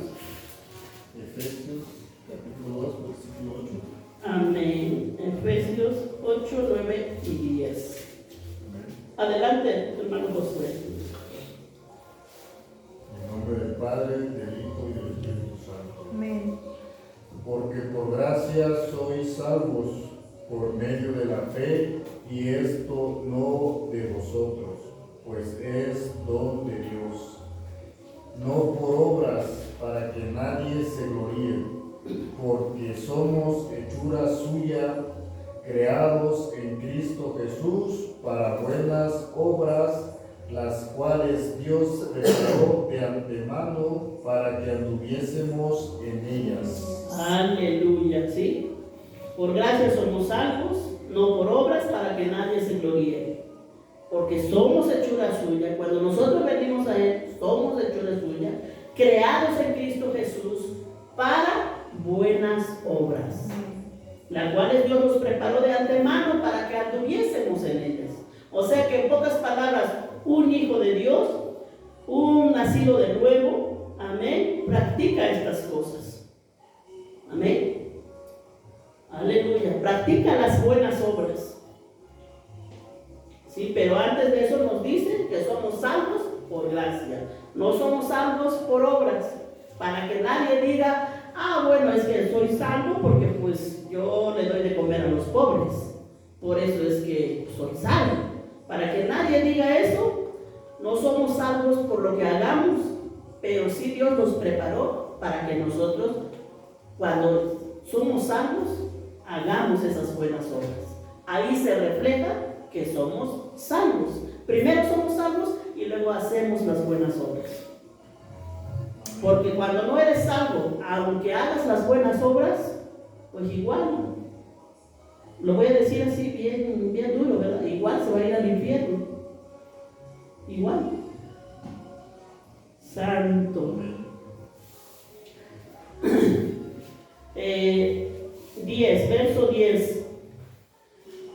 Efesios capítulo 2, versículo 8. Amén. Efesios 8, 9 y 10. Adelante, hermano Josué. En nombre del Padre, del Hijo y del Espíritu Santo. Amén. Porque por gracia sois salvos por medio de la fe, y esto no de vosotros, pues es don de Dios, no por obras, para que nadie se gloríe, porque somos hechura suya, creados en Cristo Jesús para buenas obras, las cuales Dios preparó de antemano para que anduviésemos en ellas. Aleluya, ¿sí? Por gracia somos salvos, no por obras, para que nadie se gloríe. Porque somos hechura suya. Cuando nosotros venimos a Él, somos hechura suya, creados en Cristo Jesús para buenas obras, las cuales Dios nos preparó de antemano para que anduviésemos en ellas. O sea que, en pocas palabras, un hijo de Dios, un nacido de nuevo, amén, practica estas cosas. Amén. Aleluya. Practica las buenas obras. Sí, pero antes de eso nos dice que somos salvos por gracia. No somos salvos por obras, para que nadie diga, ah, bueno, es que soy salvo porque pues yo le doy de comer a los pobres, por eso es que soy salvo. Para que nadie diga eso, no somos salvos por lo que hagamos, pero sí Dios nos preparó para que nosotros, cuando somos salvos, hagamos esas buenas obras. Ahí se refleja que somos salvos. Primero somos salvos y luego hacemos las buenas obras. Porque cuando no eres salvo, aunque hagas las buenas obras, pues igual, lo voy a decir así bien duro, ¿verdad? Igual se va a ir al infierno. Igual. Santo. 10, verso 10.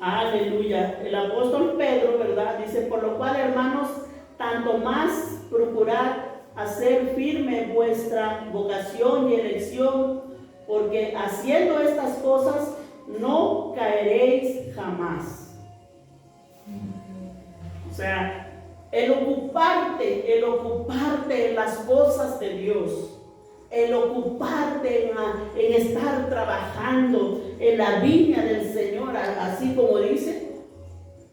Aleluya. El apóstol Pedro, ¿verdad?, dice: por lo cual, hermanos, tanto más procurad hacer firme vuestra vocación y elección, porque haciendo estas cosas no caeréis jamás. O sea, el ocuparte en las cosas de Dios, el ocuparte en estar trabajando en la viña del Señor, así como dice,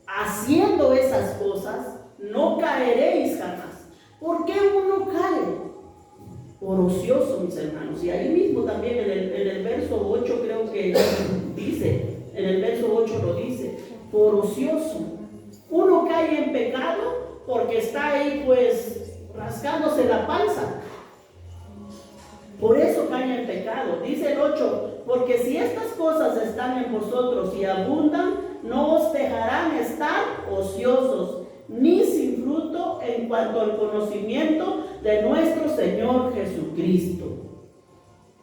haciendo esas cosas, no caeréis jamás. ¿Por qué uno cae? Por ocioso, mis hermanos. Y ahí mismo también en el verso 8 creo que dice, en el verso 8 lo dice, por ocioso. Uno cae en pecado porque está ahí pues rascándose la panza. Por eso cae en pecado. Dice el 8, porque si estas cosas están en vosotros y abundan, no os dejarán estar ociosos, ni sin fruto en cuanto al conocimiento de nuestro Señor Jesucristo.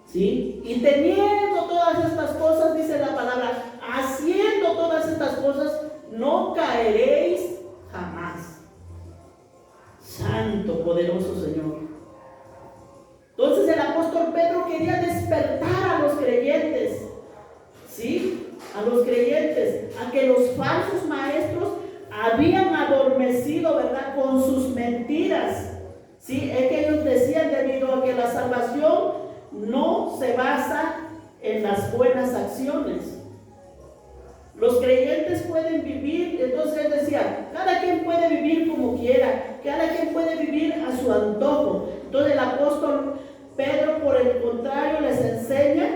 ¿Sí? Y teniendo todas estas cosas, dice la palabra, haciendo todas estas cosas, no caeréis jamás. Santo, poderoso Señor. Entonces el apóstol Pedro quería despertar a los creyentes, ¿sí? A los creyentes, a que los falsos maestros habían adormecido, ¿verdad?, con sus mentiras, ¿sí? Es que ellos decían, debido a que la salvación no se basa en las buenas acciones. Los creyentes pueden vivir, entonces él decía, cada quien puede vivir como quiera, cada quien puede vivir a su antojo. Entonces el apóstol Pedro, por el contrario, les enseña,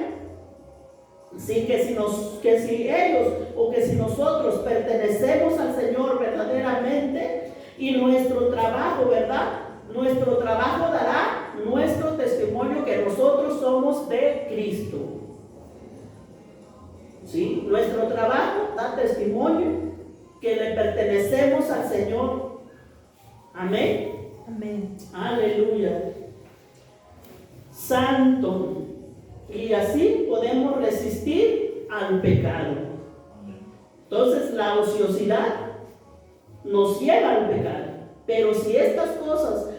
sí, que si ellos o que si nosotros pertenecemos al Señor verdaderamente, y nuestro trabajo, ¿verdad?, nuestro trabajo dará somos de Cristo. ¿Sí? Nuestro trabajo da testimonio que le pertenecemos al Señor. Amén. Amén. Aleluya. Santo. Y así podemos resistir al pecado. Entonces la ociosidad nos lleva al pecado. Pero si estas cosas,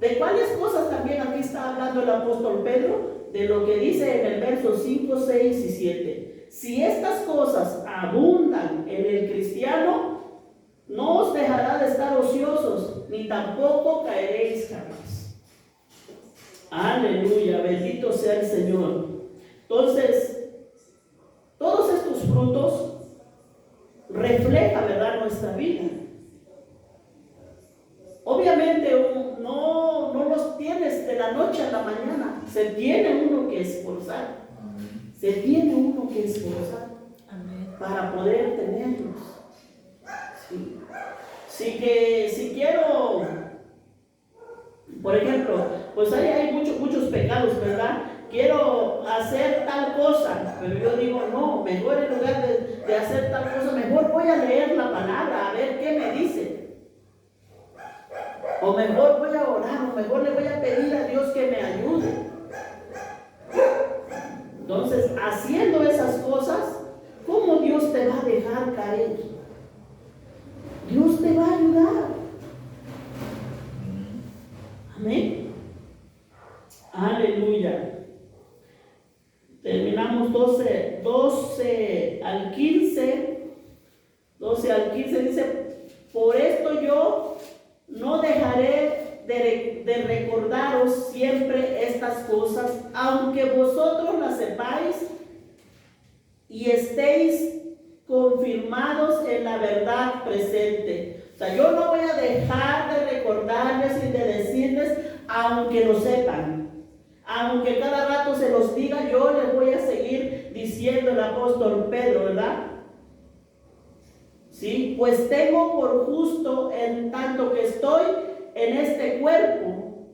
¿de cuáles cosas también aquí está hablando el apóstol Pedro? De lo que dice en el verso 5, 6 y 7. Si estas cosas abundan en el cristiano, no os dejará de estar ociosos, ni tampoco caeréis jamás. Aleluya, bendito sea el Señor. Entonces, todos estos frutos reflejan, ¿verdad?, nuestra vida. Obviamente no los tienes de la noche a la mañana. Se tiene uno que esforzar. Se tiene uno que esforzar para poder tenerlos. Sí. Si quiero, por ejemplo, pues hay muchos pecados, ¿verdad? Quiero hacer tal cosa, pero yo digo, no, mejor en lugar de hacer tal cosa, mejor voy a leer la palabra, a ver qué me dice. O mejor voy a orar, o mejor le voy a pedir a Dios que me ayude. Entonces, haciendo esas cosas, ¿cómo Dios te va a dejar caer? Dios te va a ayudar. Amén. Aleluya. Terminamos 12 al 15. 12 al 15 dice: por esto yo no dejaré de recordaros siempre estas cosas, aunque vosotros las sepáis y estéis confirmados en la verdad presente. O sea, yo no voy a dejar de recordarles y de decirles, aunque lo sepan. Aunque cada rato se los diga, yo les voy a seguir diciendo el apóstol Pedro, ¿verdad? Sí, pues tengo por justo, en tanto que estoy en este cuerpo,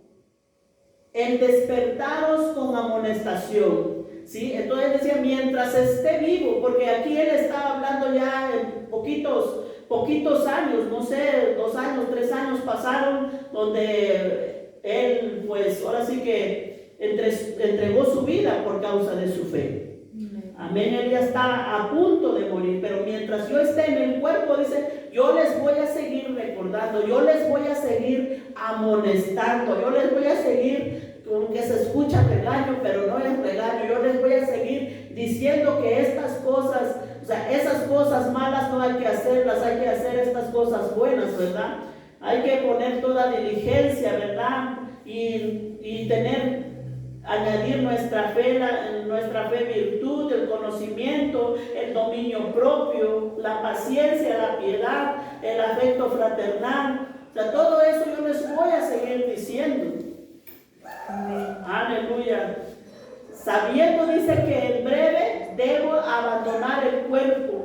el despertaros con amonestación. ¿Sí? Entonces decía, mientras esté vivo, porque aquí él estaba hablando ya en poquitos años, no sé, 2 años, 3 años pasaron, donde él, pues ahora sí que entregó su vida por causa de su fe. Amén. Él ya está a punto de morir, pero mientras yo esté en el cuerpo, dice, yo les voy a seguir recordando, yo les voy a seguir amonestando, yo les voy a seguir, aunque se escucha regaño, pero no es regaño, yo les voy a seguir diciendo que estas cosas, o sea, esas cosas malas no hay que hacerlas, hay que hacer estas cosas buenas, ¿verdad? Hay que poner toda diligencia, ¿verdad? Y añadir nuestra fe virtud, el conocimiento, el dominio propio, la paciencia, la piedad, el afecto fraternal. O sea, todo eso yo les voy a seguir diciendo. Amén. Aleluya. Sabiendo, dice, que en breve debo abandonar el cuerpo,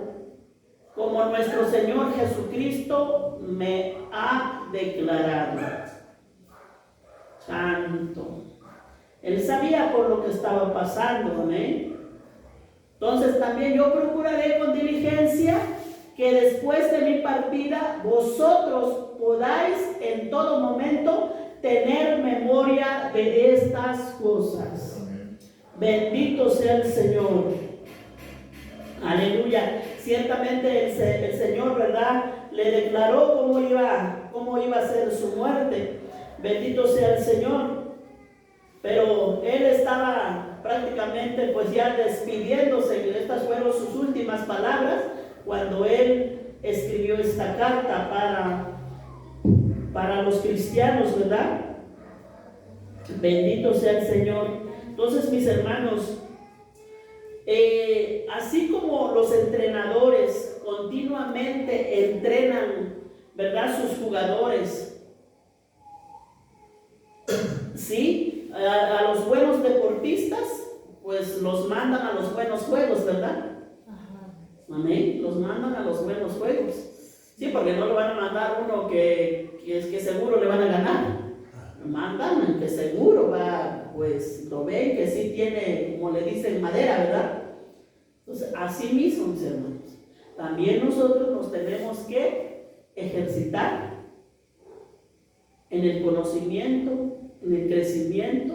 como nuestro Señor Jesucristo me ha declarado. Santo. Él sabía por lo que estaba pasando, amén. Entonces también yo procuraré con diligencia que después de mi partida vosotros podáis en todo momento tener memoria de estas cosas. Bendito sea el Señor. Aleluya. Ciertamente el Señor, ¿verdad?, le declaró cómo iba a ser su muerte. Bendito sea el Señor. Pero él estaba prácticamente pues ya despidiéndose. Estas fueron sus últimas palabras cuando él escribió esta carta para los cristianos, ¿verdad? Bendito sea el Señor. Entonces, mis hermanos, así como los entrenadores continuamente entrenan, ¿verdad?, sus jugadores, ¿sí? A los buenos deportistas, pues los mandan a los buenos juegos, ¿verdad? Amén. Los mandan a los buenos juegos. Sí, porque no lo van a mandar uno que seguro le van a ganar. Mandan que seguro va pues lo ven que sí tiene, como le dicen, madera, ¿verdad? Entonces, así mismo, mis hermanos, también nosotros nos tenemos que ejercitar en el conocimiento, en el crecimiento,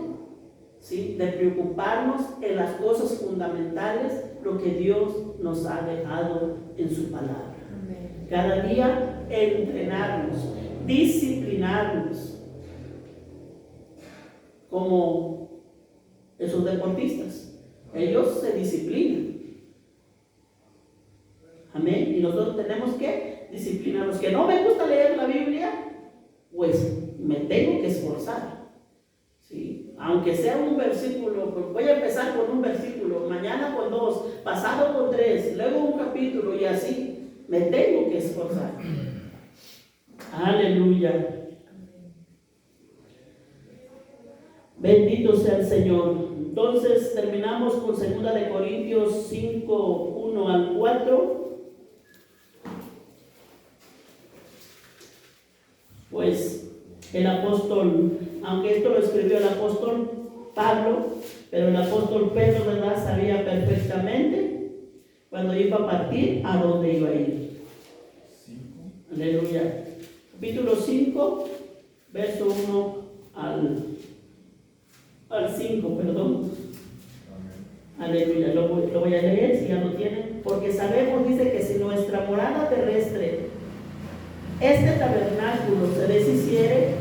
¿sí? De preocuparnos en las cosas fundamentales, lo que Dios nos ha dejado en su palabra. Amén. Cada día entrenarnos, disciplinarnos, como esos deportistas. Ellos se disciplinan. Amén. Y nosotros tenemos que disciplinarnos. Que no me gusta leer la Biblia, pues me tengo que esforzar. ¿Sí? Aunque sea un versículo, pues voy a empezar con un versículo, mañana con 2, pasado con 3, luego un capítulo y así. Me tengo que esforzar. Aleluya. Bendito sea el Señor. Entonces terminamos con 2 de Corintios 5, 1 al 4. Pues el apóstol, aunque esto lo escribió el apóstol Pablo, pero el apóstol Pedro, ¿verdad?, sabía perfectamente cuando iba a partir a dónde iba a ir. Aleluya. Capítulo 5, verso 1 al 5, perdón. Aleluya, lo voy a leer si ya lo tienen. Porque sabemos, dice, que si nuestra morada terrestre, este tabernáculo, se deshiciere,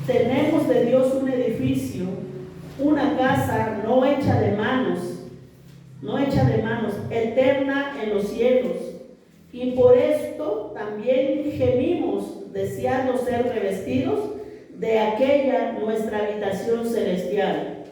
tenemos de Dios un edificio, una casa no hecha de manos, eterna en los cielos. Y por esto también gemimos, deseando ser revestidos de aquella nuestra habitación celestial.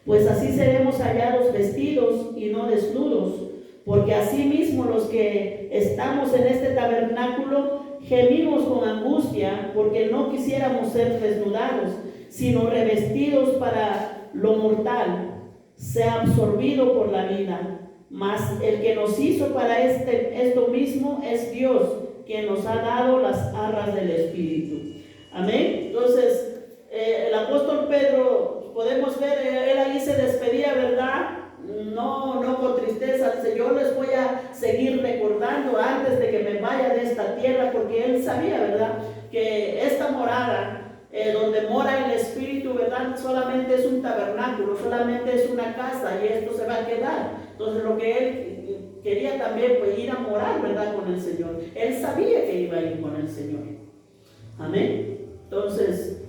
Pues así seremos hallados vestidos y no desnudos, porque asimismo los que estamos en este tabernáculo gemimos con angustia, porque no quisiéramos ser desnudados, sino revestidos para lo mortal, sea absorbido por la vida. Mas el que nos hizo para esto mismo es Dios, quien nos ha dado las arras del Espíritu. Amén. Entonces, el apóstol Pedro, podemos ver, él ahí se despedía, ¿verdad? No con tristeza. Dice, yo les voy a seguir recordando antes de que me vaya de esta tierra, porque él sabía, ¿verdad?, que esta morada, donde mora el Espíritu, ¿verdad?, solamente es un tabernáculo, solamente es una casa, y esto se va a quedar. Entonces lo que él quería también, pues, ir a morar, ¿verdad?, con el Señor. Él sabía que iba a ir con el Señor. Amén. Entonces,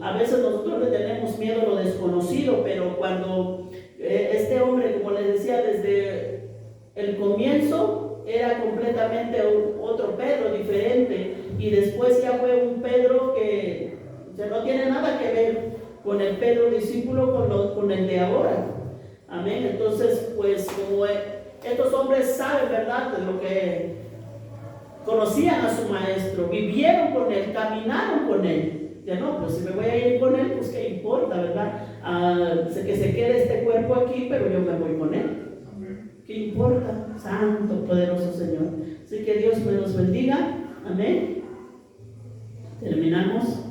a veces nosotros le tenemos miedo a lo desconocido, pero cuando este hombre, como les decía, desde el comienzo era completamente otro Pedro, diferente, y después ya fue un Pedro que no tiene nada que ver con el Pedro discípulo, con el de ahora. Amén. Entonces, pues, como estos hombres saben, ¿verdad?, de lo que conocían a su maestro, vivieron con él, caminaron con él. Ya no, pues si me voy a ir con él, pues qué importa, ¿verdad? Que se quede este cuerpo aquí, pero yo me voy con él. ¿Qué importa? Santo, poderoso Señor. Así que Dios me los bendiga. Amén. Terminamos.